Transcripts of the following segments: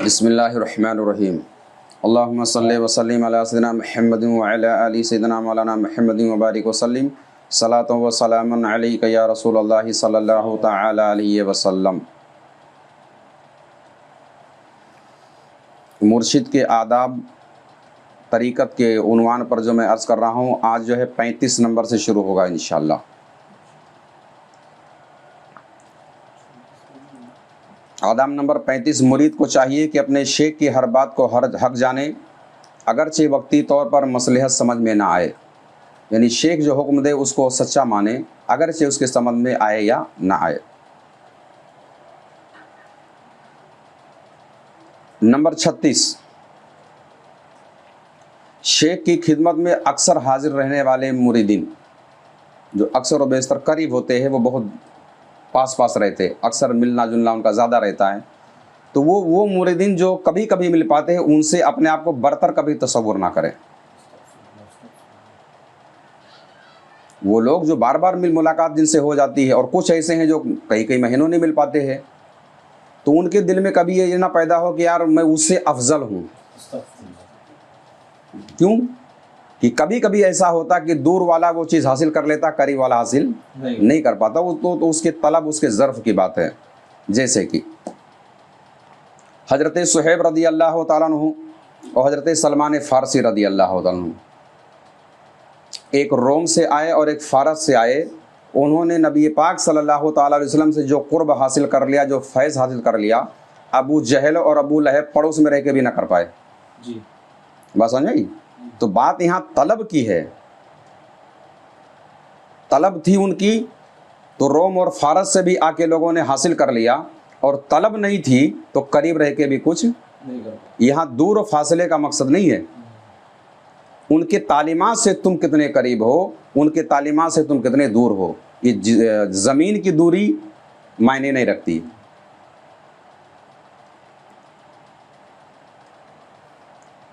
बिस्मिल्लाहिर्रहमानिर्रहीम। अल्लाहुम्मा सल्लि व सल्लिम अला सय्यिदिना मुहम्मदिन व अला आलि सय्यिदिना मौलाना मुहम्मदिन व बारिक व सल्लिम सलातु व सलामुन अलैका या रसूलल्लाह सल्लल्लाहु तआला अलैहि वसल्लम। मुर्शिद के आदाब तरीक़त के उन्वान पर जो मैं अर्ज़ कर रहा हूँ, आज जो है 35 नंबर से शुरू होगा इंशाअल्लाह। आदाब नंबर 35। मुरीद को चाहिए कि अपने शेख की हर बात को हर हक जाने, अगरचे वक्ती तौर पर मसलहत समझ में ना आए। यानी शेख जो हुक्म दे उसको सच्चा माने, अगरचे उसके समझ में आए या ना आए। नंबर 36। शेख की खिदमत में अक्सर हाजिर रहने वाले मुरीदीन, जो अक्सर व बेशतर करीब होते हैं, वो बहुत पास पास रहते, अक्सर मिलना जुलना उनका ज़्यादा रहता है, तो वो मुरीदीन जो कभी कभी मिल पाते हैं, उनसे अपने आप को बरतर कभी तसव्वुर ना करें। वो लोग जो बार बार मुलाकात जिनसे हो जाती है, और कुछ ऐसे हैं जो कई कई महीनों नहीं मिल पाते हैं, तो उनके दिल में कभी ये ना पैदा हो कि यार मैं उससे अफजल हूँ। क्यों? कि कभी कभी ऐसा होता कि दूर वाला वो चीज़ हासिल कर लेता, करीब वाला हासिल नहीं कर पाता। वो तो उसके तलब, उसके ज़र्फ़ की बात है। जैसे कि हज़रत सुहैब रदी अल्लाह ताला अन्हु और हज़रत सलमान फ़ारसी रदी अल्लाह ताला अन्हु एक रोम से आए और एक फ़ारस से आए। उन्होंने नबी पाक सल्लल्लाहु ताला अलैहि वसल्लम से जो कुर्ब हासिल कर लिया, जो फैज़ हासिल कर लिया, अबू जहल और अबू लहब पड़ोस में रह के भी ना कर पाए जी। बात समझ? तो बात यहाँ तलब की है। तलब थी उनकी, तो रोम और फारस से भी आके लोगों ने हासिल कर लिया, और तलब नहीं थी तो करीब रह के भी कुछ नहीं कर। यहाँ दूर और फासले का मकसद नहीं है। उनके तालीमात से तुम कितने करीब हो, उनके तालीमात से तुम कितने दूर हो, ये ज़मीन की दूरी मायने नहीं रखती।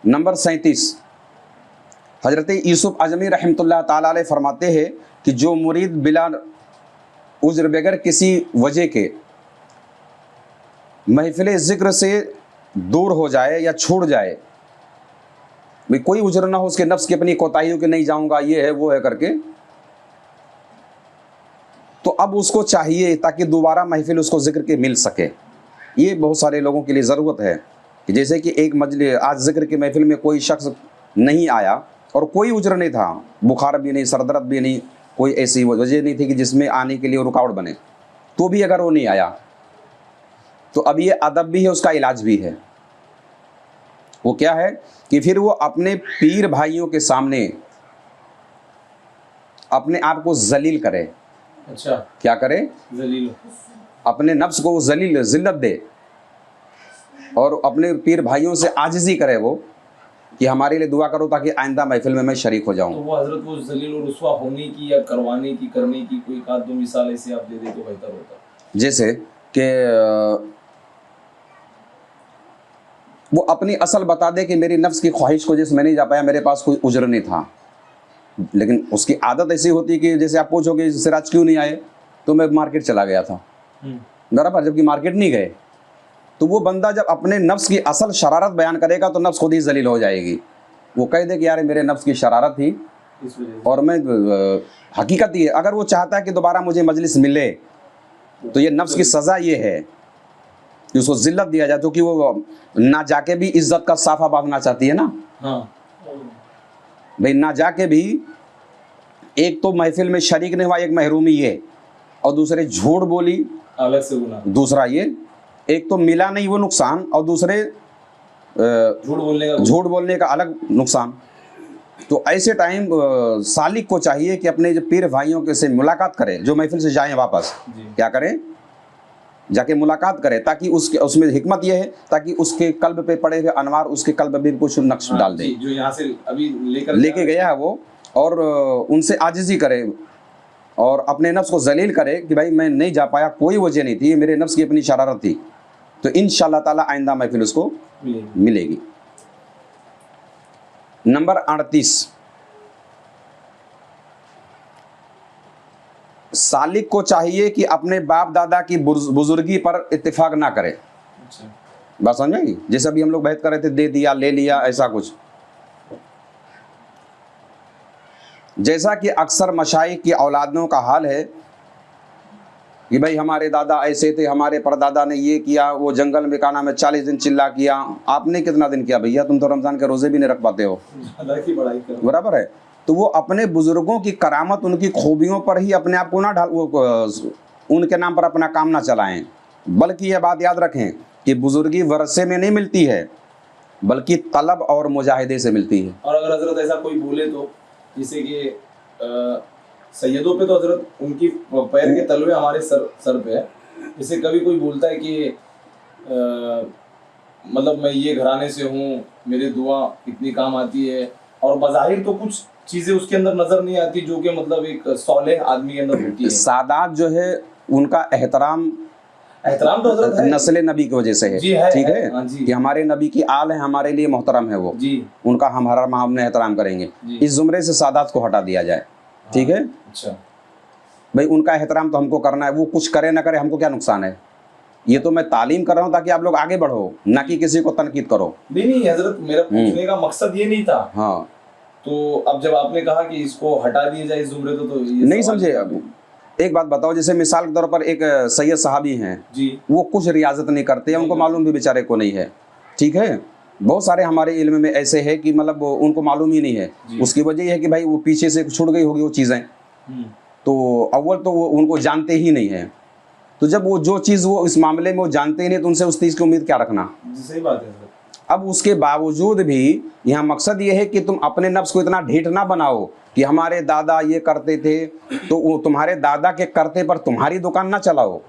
नंबर 37। हज़रत यूसुफ अजमी रहमतुल्लाह ताला अलैह फरमाते हैं कि जो मुरीद बिला उज़्र, बगैर किसी वजह के महफिल ज़िक्र से दूर हो जाए या छूट जाए, भाई कोई उज़्र ना हो उसके नफ्स की, अपनी कोताहियों के नहीं जाऊंगा, ये है वो है करके, तो अब उसको चाहिए ताकि दोबारा महफिल उसको ज़िक्र के मिल सके। ये बहुत सारे लोगों के लिए ज़रूरत है कि जैसे कि एक मजलिस, आज ज़िक्र की महफिल में कोई शख्स नहीं आया और कोई उज़्र नहीं था, बुखार भी नहीं, सरदर्द भी नहीं, कोई ऐसी वजह नहीं थी कि जिसमें आने के लिए रुकावट बने, तो भी अगर वो नहीं आया, तो अब ये अदब भी है, उसका इलाज भी है। वो क्या है कि फिर वो अपने पीर भाइयों के सामने अपने आप को जलील करे। अच्छा, क्या करे? जलील, अपने नफ्स को जलील, जिल्लत दे, और अपने पीर भाइयों से आजिज़ी करे वो कि हमारे लिए दुआ करो ताकि आइंदा महफिल में मैं शरीक हो जाऊं। तो वो हजरत वो जलील और रुस्वा होने की या करवाने की, करने की कोई एक आध दो मिसाल ऐसे आप दे दे तो बेहतर होता। जैसे कि वो अपनी असल बता दे कि मेरी नफ्स की ख्वाहिश को जैसे मैं नहीं जा पाया, मेरे पास कोई उज्र नहीं था, लेकिन उसकी आदत ऐसी होती है कि जैसे आप पूछोगे सिराज क्यों नहीं आए, तो मैं मार्केट चला गया था, बराबर, जबकि मार्केट नहीं गए। तो वो बंदा जब अपने नफ्स की असल शरारत बयान करेगा तो नफ्स खुद ही जलील हो जाएगी। वो कह दे कि यार मेरे नफ्स की शरारत थी और मैं हकीकत ही है। अगर वो चाहता है कि दोबारा मुझे मजलिस मिले, तो ये नफ्स की सज़ा ये है कि उसको जिल्लत दिया जाए, तो कि वो ना जाके भी इज्जत का साफा बांधना चाहती है ना। हाँ भाई, ना जाके भी, एक तो महफिल में शरीक नहीं हुआ, एक महरूमी ये, और दूसरे झूठ बोली अलग से गुनाह, दूसरा ये, एक तो मिला नहीं वो नुकसान, और दूसरे झूठ बोलने का अलग नुकसान। तो ऐसे टाइम सालिक को चाहिए कि अपने जो पीर भाइयों के से मुलाकात करे, जो महफिल से जाएं वापस, क्या करें, जाके मुलाकात करे, ताकि उसमें हिकमत यह है ताकि उसके कल्ब पे पड़े हुए अनवार उसके कल्ब में कुछ नक्श डाल दे, जो यहाँ से अभी लेके गया है वो, और उनसे आजिज़ी करे और अपने नफ्स को जलील करे कि भाई मैं नहीं जा पाया, कोई वजह नहीं थी, मेरे नफ्स की अपनी शरारत थी, तो इंशाअल्लाह ताला आइंदा महफिल उसको मिलेगी। नंबर 38। सालिक को चाहिए कि अपने बाप दादा की बुजुर्गी पर इत्तेफाक ना करे। बात समझ में आई? जैसे अभी हम लोग बहस कर रहे थे, दे दिया, ले लिया, ऐसा कुछ। जैसा कि अक्सर मशाइख की औलादों का हाल है कि भाई हमारे दादा ऐसे थे, हमारे परदादा ने ये किया, वो जंगल में का नाम है 40 दिन चिल्ला किया। आपने कितना दिन किया भैया? तुम तो रमजान के रोजे भी नहीं रख पाते हो, बराबर है। तो वो अपने बुजुर्गों की करामत, उनकी खूबियों पर ही अपने आप को ना ढाल, उनके नाम पर अपना काम ना चलाएं। बल्कि ये बात याद रखें कि बुजुर्गी वरसे में नहीं मिलती है, बल्कि तलब और मुजाहिदे से मिलती है। और अगर हजरत ऐसा कोई बोले तो, जैसे कि सैयदों पे तो हजरत उनकी पैर के तलवे हमारे सर पे है। जैसे कभी कोई बोलता है कि मतलब मैं ये घराने से हूँ, मेरी दुआ इतनी काम आती है, और बज़ाहिर तो कुछ चीजें उसके अंदर नजर नहीं आती जो कि मतलब एक सौलेह आदमी के अंदर होती है। सादात जो है उनका एहतराम तो हजरत है, नस्ल नबी की वजह से है, ठीक है, हाँ जी, कि हमारे नबी की आल है, हमारे लिए मोहतरम है वो जी, उनका हम हर मामले एहतराम करेंगे। इस जुमरे से सादात को हटा दिया जाए, ठीक है। अच्छा भाई उनका एहतराम तो हमको करना है, वो कुछ करे ना करे हमको क्या नुकसान है? ये तो मैं तालीम कर रहा हूँ ताकि आप लोग आगे बढ़ो, ना कि किसी को तनकीद करो। नहीं हजरत, मेरा पूछने का मकसद ये नहीं था। हाँ, तो अब जब आपने कहा कि इसको हटा दिया जाए इस जुमरे तो ये नहीं समझे। अब एक बात बताओ, जैसे मिसाल के तौर पर एक सैयद साहबी हैं जी, वो कुछ रियाजत नहीं करते, उनको मालूम भी बेचारे को नहीं है, ठीक है। बहुत सारे हमारे इल्म में ऐसे है कि मतलब उनको मालूम ही नहीं है। उसकी वजह यह है कि भाई वो पीछे से छूट गई होगी वो चीज़ें, तो अव्वल तो वो उनको जानते ही नहीं है। तो जब वो जो चीज़ वो इस मामले में वो जानते ही नहीं, तो उनसे उस चीज़ की उम्मीद क्या रखना? सही बात है। अब उसके बावजूद भी यहाँ मकसद ये है कि तुम अपने नफ्स को इतना ढीठ ना बनाओ कि हमारे दादा ये करते थे, तो वो तुम्हारे दादा के करते पर तुम्हारी दुकान ना चलाओ।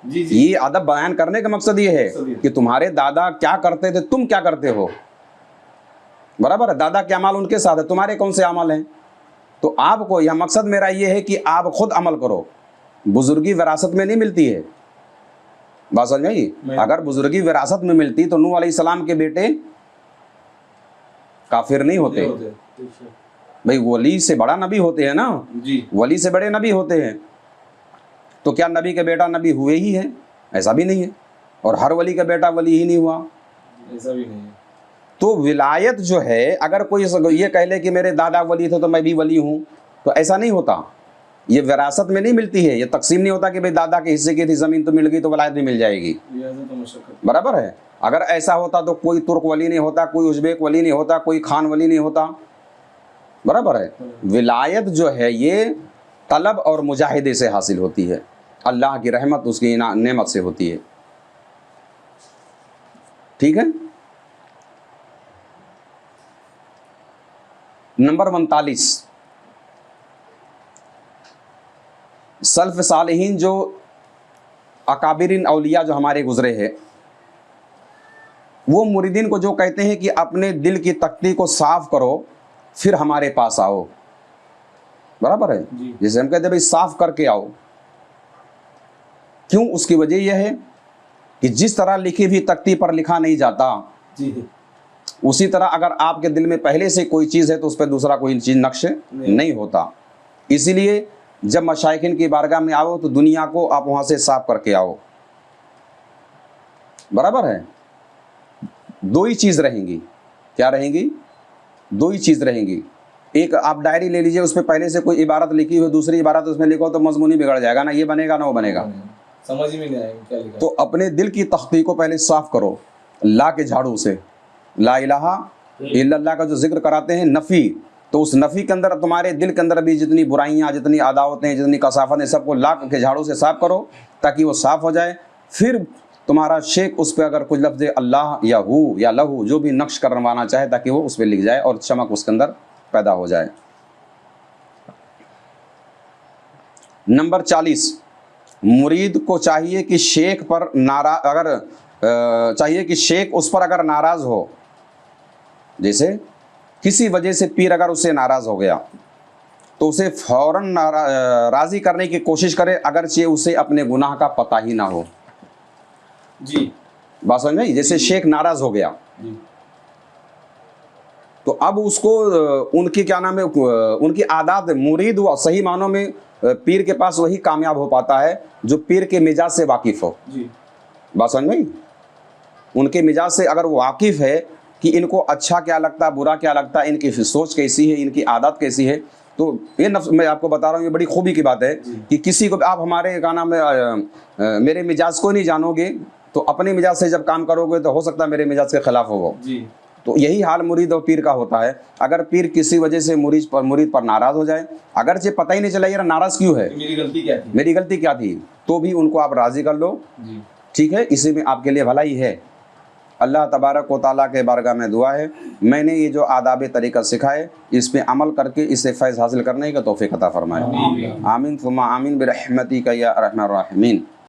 जी जी, ये अदब बयान करने का मकसद ये है कि तुम्हारे दादा क्या करते थे, तुम क्या करते हो, बराबर है। दादा के अमाल उनके साथ है, तुम्हारे कौन से अमाल हैं? तो आपको यह मकसद मेरा ये है कि आप खुद अमल करो। बुजुर्गी विरासत में नहीं मिलती है, बात समझ में आई? अगर बुजुर्गी विरासत में मिलती तो नूह अलैहिस्सलाम के बेटे काफिर नहीं होते। भाई वली से बड़ा नबी होते हैं ना जी, वली से बड़े नबी होते हैं। तो क्या नबी के बेटा नबी हुए ही है? ऐसा भी नहीं है। और हर वली का बेटा वली ही नहीं हुआ, ऐसा भी नहीं है। तो विलायत जो है, अगर कोई ये कह ले कि मेरे दादा वली थे तो मैं भी वली हूँ, तो ऐसा नहीं होता। ये विरासत में नहीं मिलती है, ये तकसीम नहीं होता कि भाई दादा के हिस्से की थी ज़मीन तो मिल गई तो वलायत भी मिल जाएगी, बराबर है। अगर ऐसा होता तो कोई तुर्क वली नहीं होता, कोई उज़्बेक वली नहीं होता, कोई खान वली नहीं होता, बराबर है। विलायत जो है ये तलब और मुजाहिदे से हासिल होती है, अल्लाह की रहमत उसकी नेमत से होती है, ठीक है। नंबर 39, सल्फ सालिहीन जो अकाबिरीन औलिया जो हमारे गुजरे हैं, वो मुरीदीन को जो कहते हैं कि अपने दिल की तख्ती को साफ करो फिर हमारे पास आओ, बराबर है। जैसे हम कहते हैं भाई साफ करके आओ, क्यों? उसकी वजह यह है कि जिस तरह लिखी हुई तख्ती पर लिखा नहीं जाता जी, उसी तरह अगर आपके दिल में पहले से कोई चीज़ है तो उस पर दूसरा कोई चीज़ नक्श नहीं होता। इसीलिए जब मशाइखिन की बारगाह में आओ तो दुनिया को आप वहाँ से साफ करके आओ, बराबर है। दो ही चीज़ रहेंगी, क्या रहेंगी? दो ही चीज़ रहेंगी। एक आप डायरी ले लीजिए, उस पर पहले से कोई इबारत लिखी हो, दूसरी इबारत उसमें लिखो तो मजमून ही बिगड़ जाएगा ना, ये बनेगा ना वो बनेगा, समझ ही में नहीं आएगा क्या लिखा। तो अपने दिल की तख्ती को पहले साफ करो ला के झाड़ू से। ला इलाहा इल्लल्लाह का जो जिक्र कराते हैं नफ़ी, तो उस नफ़ी के अंदर तुम्हारे दिल के अंदर भी जितनी बुराइयाँ, जितनी अदावतें, जितनी कसाफतें, सबको ला के झाड़ू से साफ करो ताकि वो साफ़ हो जाए। फिर तुम्हारा शेख उस पर अगर कुछ लफ्ज़ अल्लाह या हु या लहू जो भी नक्श करवाना चाहे ताकि वो उस पर लिख जाए और चमक उसके अंदर पैदा हो जाए। नंबर 40, मुरीद को चाहिए कि शेख पर चाहिए कि शेख उस पर अगर नाराज़ हो, जैसे किसी वजह से पीर अगर उससे नाराज़ हो गया तो उसे फ़ौरन राज़ी करने की कोशिश करे, अगरचे उसे अपने गुनाह का पता ही ना हो। जी, बात समझ में? जैसे शेख नाराज़ हो गया जी, तो अब उसको उनकी क्या नाम है, उनकी आदत, मुरीद वो सही मानों में पीर के पास वही कामयाब हो पाता है जो पीर के मिजाज से वाकिफ़ हो। जी, बात समझ में? उनके मिजाज से अगर वो वाकिफ़ है कि इनको अच्छा क्या लगता है, बुरा क्या लगता है, इनकी सोच कैसी है, इनकी आदत कैसी है, तो ये नफ्स मैं आपको बता रहा हूँ, ये बड़ी खूबी की बात है कि किसी को आप हमारे क्या नाम है मेरे मिजाज को नहीं जानोगे, तो अपने मिजाज से जब काम करोगे तो हो सकता है मेरे मिजाज के खिलाफ हो वो। जी तो यही हाल मुरीद और पीर का होता है। अगर पीर किसी वजह से मुरीद पर नाराज़ हो जाए, अगर से पता ही नहीं चला यार नाराज़ क्यों है, मेरी गलती क्या थी। मेरी गलती क्या थी, तो भी उनको आप राज़ी कर लो, जी ठीक है, इसी में आपके लिए भलाई है। अल्लाह तबारक व तआला के बारगाह में दुआ है, मैंने ये जो आदाब तरीक़ा सिखाए इस पे अमल करके इससे फैज़ हासिल करने का तौफ़ीक़ अता फ़रमाए। आमीन सुम्मा आमीन बिरहमतिका या अरहमर राहिमीन।